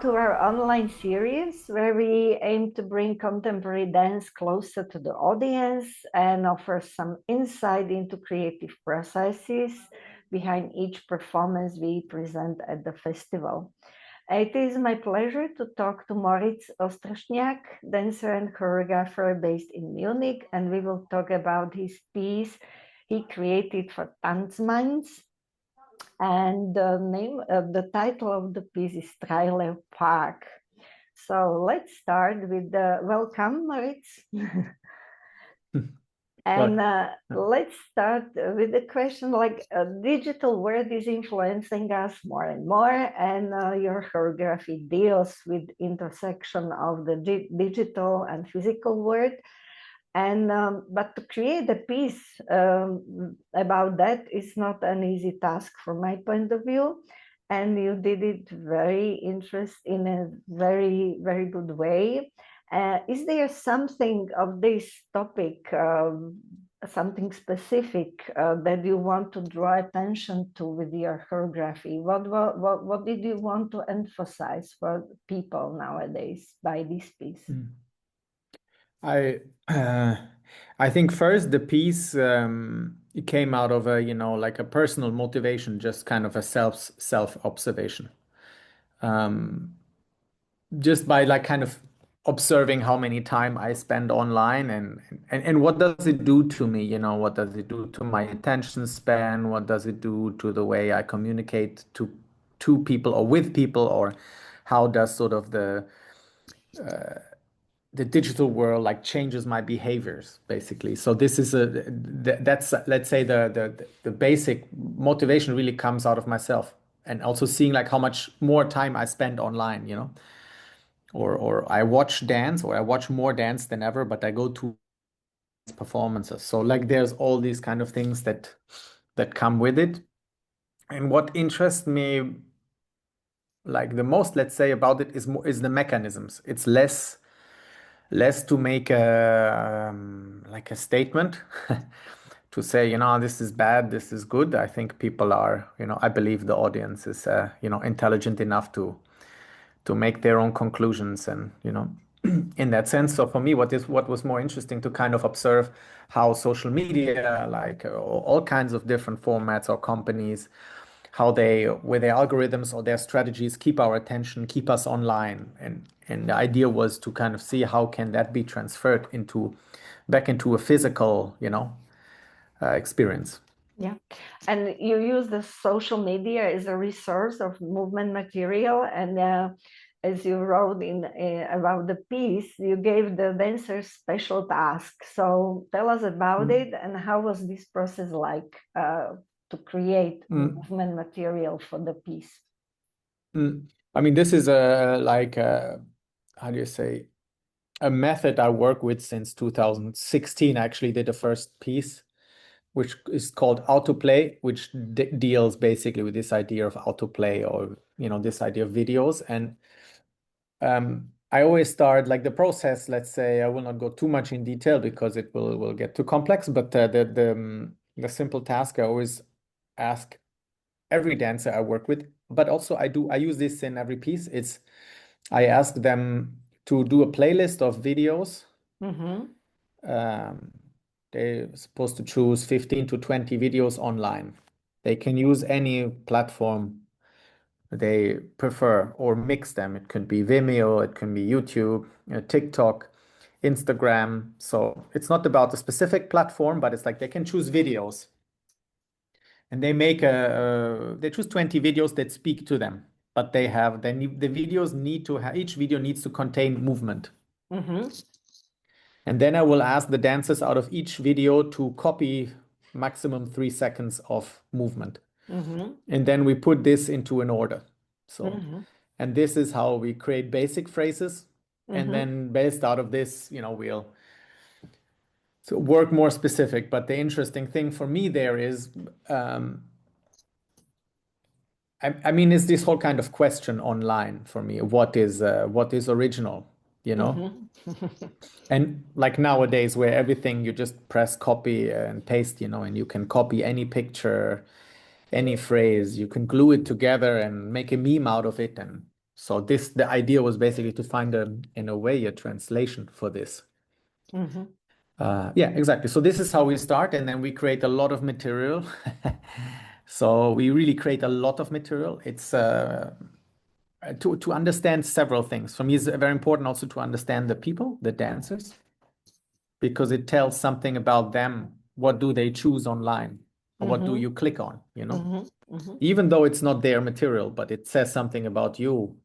to our online series where we aim to bring contemporary dance closer to the audience and offer some insight into creative processes behind each performance we present at the festival. It is my pleasure to talk to Moritz Ostruschnjak, dancer and choreographer based in Munich, and we will talk about his piece he created for Tanzmanns. And the title of the piece is Trailer Park. So let's start with the welcome, Moritz. And let's start with the question, like digital world is influencing us more and more, and your choreography deals with intersection of the digital and physical world. And but to create a piece about that is not an easy task from my point of view, and you did it in a very, very good way. Is there something of this topic, something specific that you want to draw attention to with your choreography? What did you want to emphasize for people nowadays by this piece? I think first the piece it came out of a like a personal motivation, just kind of a self observation, just by like kind of observing how many time I spend online and what does it do to me, what does it do to my attention span, what does it do to the way I communicate to people or with people, or how does sort of the digital world like changes my behaviors basically. So this is that's, let's say, the basic motivation really comes out of myself, and also seeing like how much more time I spend online, or I watch dance, or I watch more dance than ever, but I go to performances. So like there's all these kind of things that come with it. And what interests me like the most, let's say, about it is the mechanisms. It's less to make a like a statement to say, this is bad, this is good. I think people are, I believe the audience is, intelligent enough to make their own conclusions, and in that sense. So for me, what was more interesting to kind of observe how social media, like all kinds of different formats or companies, how they, with their algorithms or their strategies, keep our attention, keep us online. And the idea was to kind of see how can that be transferred back into a physical, experience. Yeah, and you use the social media as a resource of movement material, and as you wrote in about the piece, you gave the dancers special tasks. So tell us about it, and how was this process like to create movement material for the piece? I mean, this is how do you say, a method I work with since 2016. I actually did the first piece, which is called autoplay, which deals basically with this idea of autoplay, or this idea of videos. And I always start like the process. Let's say, I will not go too much in detail because it will get too complex. But the simple task I always ask every dancer I work with, but also I use this in every piece. I ask them to do a playlist of videos. They're supposed to choose 15 to 20 videos online. They can use any platform they prefer or mix them. It could be Vimeo, it can be YouTube, TikTok, Instagram. So it's not about a specific platform, but it's like they can choose videos. And they they choose 20 videos that speak to them, but the videos need to have, each video needs to contain movement. And then I will ask the dancers out of each video to copy maximum 3 seconds of movement. And then we put this into an order. So, and this is how we create basic phrases. And then based out of this, we'll work more specific. But the interesting thing for me there is, I mean, it's this whole kind of question online for me. What is original, And like nowadays, where everything you just press copy and paste, and you can copy any picture, any phrase, you can glue it together and make a meme out of it. And So the idea was basically to find in a way, a translation for this. Yeah, exactly. So this is how we start, and then we create a lot of material. So we really create a lot of material. It's to understand several things. For me, it's very important also to understand the people, the dancers, because it tells something about them. What do they choose online? Or what do you click on, you know? Even though it's not their material, but it says something about you,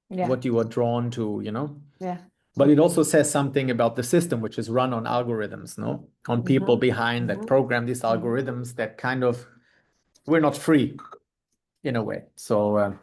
what you are drawn to, you know? Yeah. But it also says something about the system, which is run on algorithms, no? On people behind that program these algorithms that kind of, we're not free in a way. So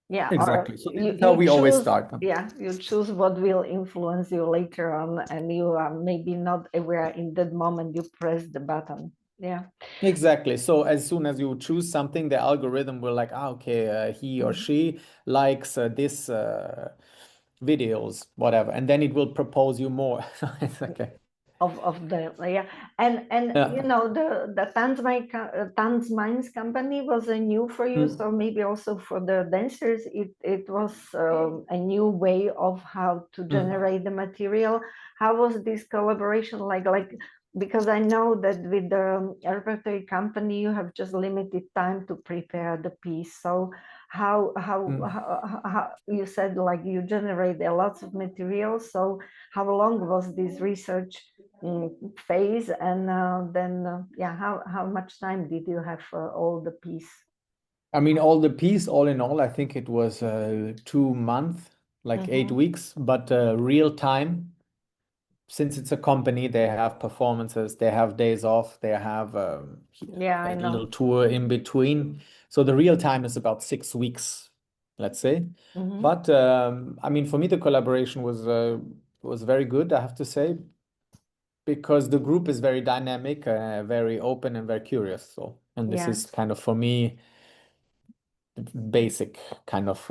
yeah, exactly. So this you, is how you we always choose, start. yeah, you choose what will influence you later on, and you are maybe not aware in that moment you press the button. Yeah. Exactly. So as soon as you choose something, the algorithm will like, okay, he or she likes this videos, whatever, and then it will propose you more. It's okay. Of the, yeah, and Yeah. you know, the Tanz Minds company was a new for you, so maybe also for the dancers it was a new way of how to generate the material. How was this collaboration like because I know that with the repertory company you have just limited time to prepare the piece, so how you said like you generate a lots of material, so how long was this research phase, and then yeah, how much time did you have for all the piece? I mean, all the piece, all in all, I think it was 2 months, like 8 weeks, but real time, since it's a company, they have performances, they have days off, they have Yeah, I a know. little tour in between. So the real time is about 6 weeks, let's say. But I mean, for me, the collaboration was very good, I have to say, because the group is very dynamic, very open, and very curious. So, and this Yeah. is kind of for me basic kind of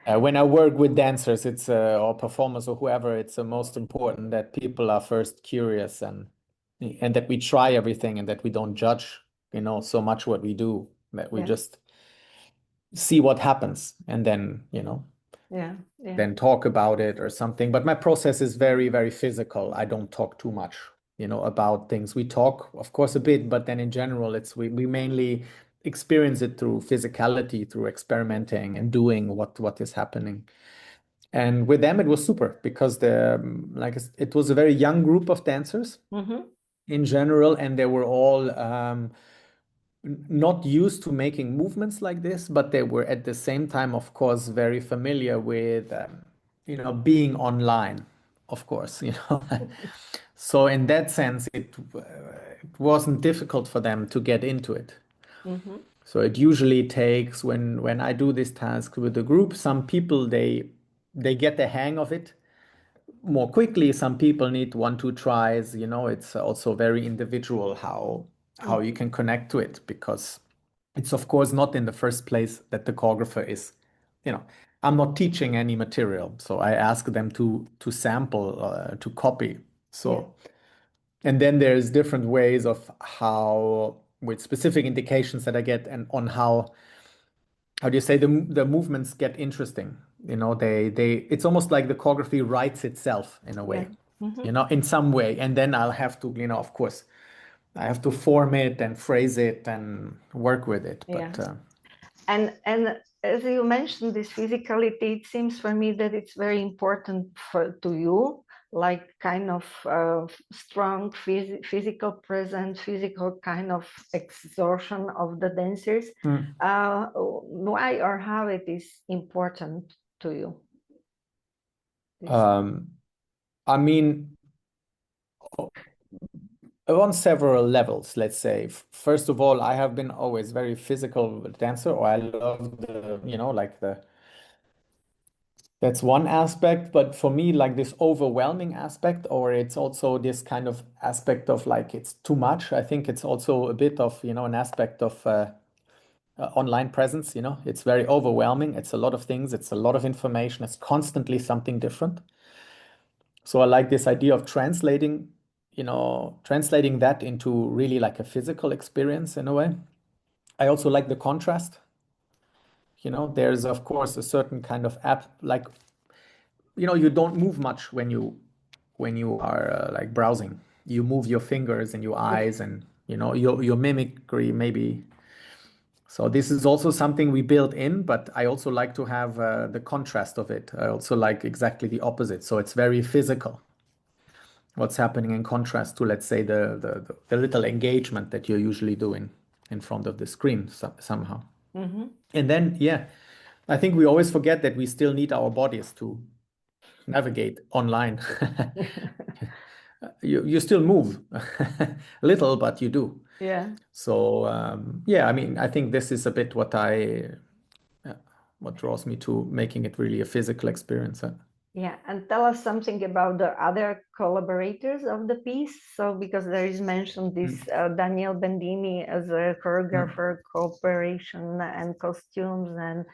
when I work with dancers, it's or performers or whoever, it's the most important that people are first curious and that we try everything and that we don't judge, you know, so much what we do, that we just see what happens and then, you know, then talk about it or something. But my process is very, very physical. I don't talk too much, you know, about things. We talk, of course, a bit, but then in general, we mainly experience it through physicality, through experimenting and doing what is happening. And with them, it was super because it was a very young group of dancers in general, and they were all not used to making movements like this, but they were at the same time, of course, very familiar with, you know, being online, of course, you know. So in that sense, it wasn't difficult for them to get into it. So it usually takes when I do this task with the group, some people they get the hang of it more quickly. Some people need 1, 2 tries. You know, it's also very individual how you can connect to it, because it's of course not in the first place that the choreographer is, you know, I'm not teaching any material, so I ask them to sample, to copy. So, and then there's different ways of how, with specific indications that I get, and on how do you say, the movements get interesting. You know, it's almost like the choreography writes itself in a way, you know, in some way. And then I'll have to, you know, of course, I have to form it and phrase it and work with it. But and as you mentioned this physicality, it seems for me that it's very important to you, like kind of strong physical presence, physical kind of exertion of the dancers. Why or how it is important to you? I mean, on several levels, let's say. First of all, I have been always very physical dancer, or I love the, you know, like that's one aspect. But for me, like this overwhelming aspect, or it's also this kind of aspect of like it's too much. I think it's also a bit of, you know, an aspect of online presence, you know, it's very overwhelming. It's a lot of things, it's a lot of information, it's constantly something different. So I like this idea of translating, you know, translating that into really like a physical experience in a way. I also like the contrast, you know, there's of course a certain kind of app, like, you know, you don't move much when you are like browsing. You move your fingers and your eyes, and you know your mimicry maybe. So this is also something we built in, but I also like to have the contrast of it. I also like exactly the opposite. So it's very physical. What's happening in contrast to, let's say, the little engagement that you're usually doing in front of the screen somehow. And then, yeah, I think we always forget that we still need our bodies to navigate online. You still move a little, but you do. Yeah. So yeah, I mean, I think this is a bit what draws me to making it really a physical experience. Yeah, and tell us something about the other collaborators of the piece. So, because there is mentioned this Daniel Bendini as a choreographer, cooperation and costumes, and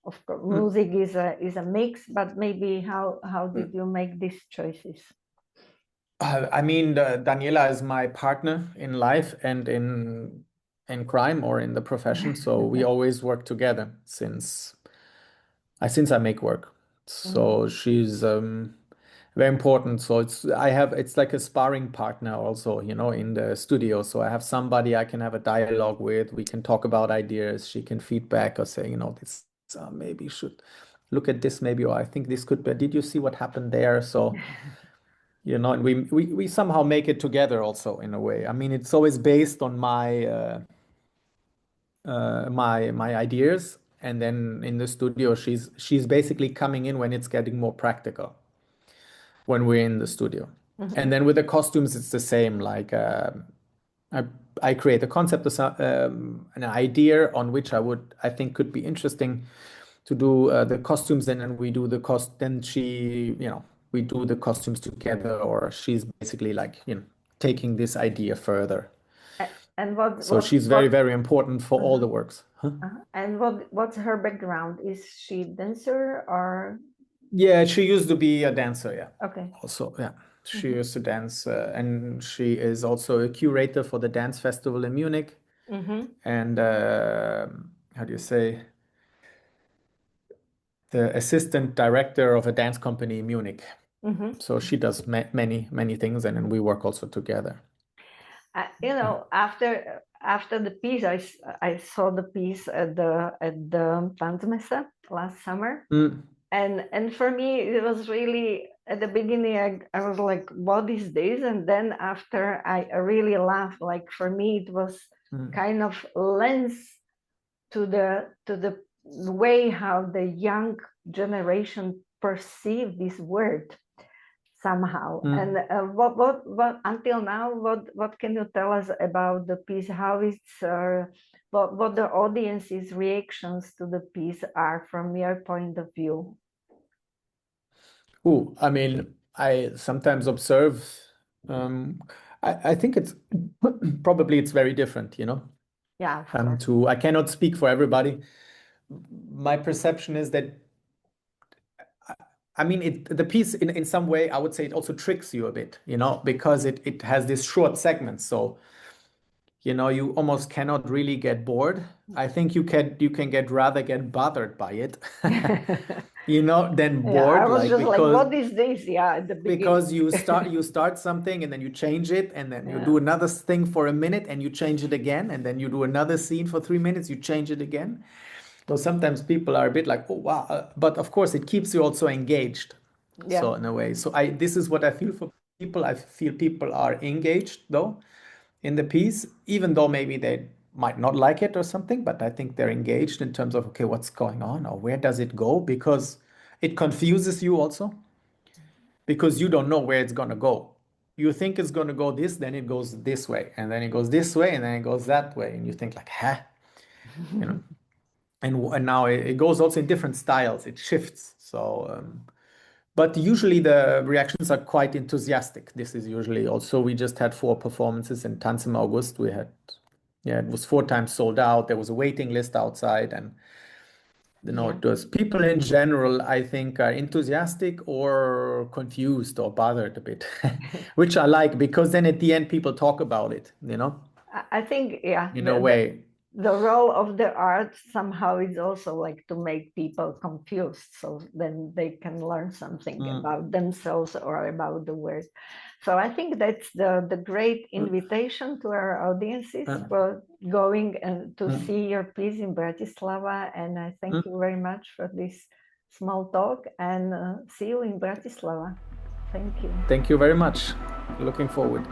of course music is a mix. But maybe how did you make these choices? I mean, Daniela is my partner in life and in crime or in the profession. So we always work together since I make work. So she's very important. So it's like a sparring partner also, you know, in the studio. So I have somebody I can have a dialogue with. We can talk about ideas. She can feedback or say, you know, this maybe you should look at this maybe, or I think this could be. Did you see what happened there? So you know, and we somehow make it together also in a way. I mean, it's always based on my my ideas, and then in the studio she's basically coming in when it's getting more practical when we're in the studio. And then with the costumes it's the same, like I create a concept, an idea on which I think could be interesting to do the costumes, and then we do then she, you know, we do the costumes together, or she's basically like, you know, taking this idea further. And so she's very, very important for all the works. And what's her background? Is she dancer or? Yeah, she used to be a dancer. Yeah. Okay. Also, yeah, she used to dance, and she is also a curator for the dance festival in Munich. And how do you say? The assistant director of a dance company in Munich. So she does many, many things, and then we work also together. You know, after the piece, I saw the piece at the mesta last summer, and for me it was really, at the beginning I was like, what is this? And then after I really laughed. Like, for me it was kind of lens to the way how the young generation perceive this word somehow. And what until now, what can you tell us about the piece? How it's what the audience's reactions to the piece are from your point of view? Oh, I mean, I sometimes observe. I think it's probably it's very different, you know. Yeah. I cannot speak for everybody. My perception is that, I mean, the piece in some way, I would say it also tricks you a bit, you know, because it has this short segment. So, you know, you almost cannot really get bored. I think you can get bothered by it, you know, than bored. I was just like, what is this? Yeah, at the beginning. Because you start something, and then you change it, and then you do another thing for a minute, and you change it again, and then you do another scene for 3 minutes, you change it again. So sometimes people are a bit like, oh wow, but of course it keeps you also engaged. Yeah. So in a way, this is what I feel for people. I feel people are engaged though in the piece, even though maybe they might not like it or something, but I think they're engaged in terms of, okay, what's going on, or where does it go? Because it confuses you also, because you don't know where it's gonna go. You think it's gonna go this, then it goes this way, and then it goes this way, and then it goes that way, and you think like, huh, you know. And now it goes also in different styles. It shifts. So, but usually the reactions are quite enthusiastic. This is usually also, we just had 4 performances in Tanz im August. We had, yeah, it was 4 times sold out. There was a waiting list outside, and you know, it was people in general, I think, are enthusiastic or confused or bothered a bit, which I like, because then at the end people talk about it, you know. I think, yeah, in a way. the role of the art somehow is also like to make people confused, so then they can learn something about themselves or about the world. So I think that's the great invitation to our audiences for going and to see your piece in Bratislava. And I thank you very much for this small talk, and see you in Bratislava. Thank you. Thank you very much. Looking forward.